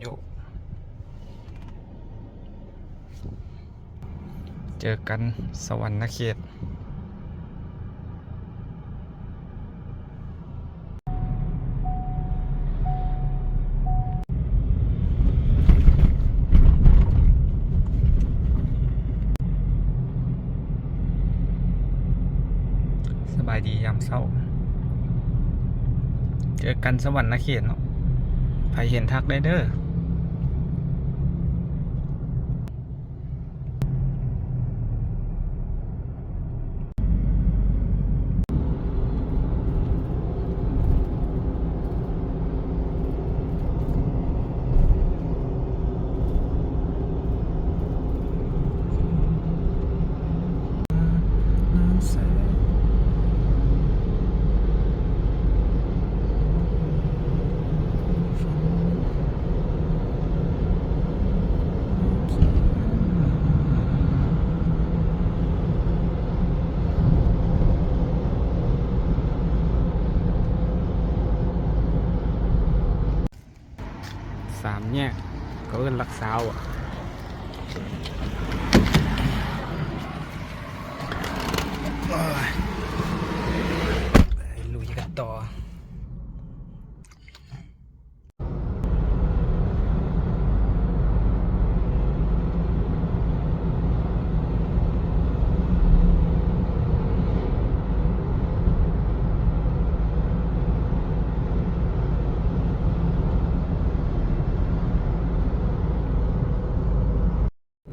โยเจอกันสวรรณเขตสบายดียามเช้าเจอกันสวรรณเขตเนาะใครเห็นทักได้เด้อสามแยกก็เอิ้นลักซาวอ่ะลุยกันต่อ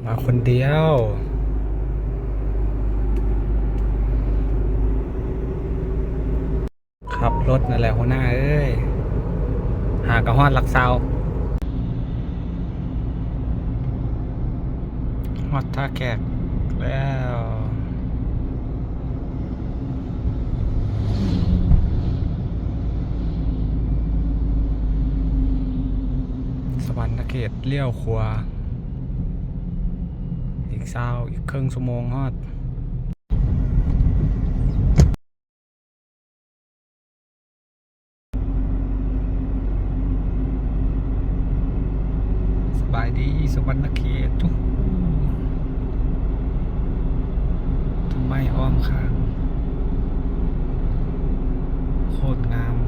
มาคนเดียวขับรถนั่นแหละหัวหน้าเอ้ยหากระฮอดลักซาวฮอดท่าแขกแล้วสวรรณเขตเลี้ยวขวาอีกครึ่งชั่วโมงฮอดสบายดีสวรรณเขตทุกทำไมอ้อมข้างโคตรงาม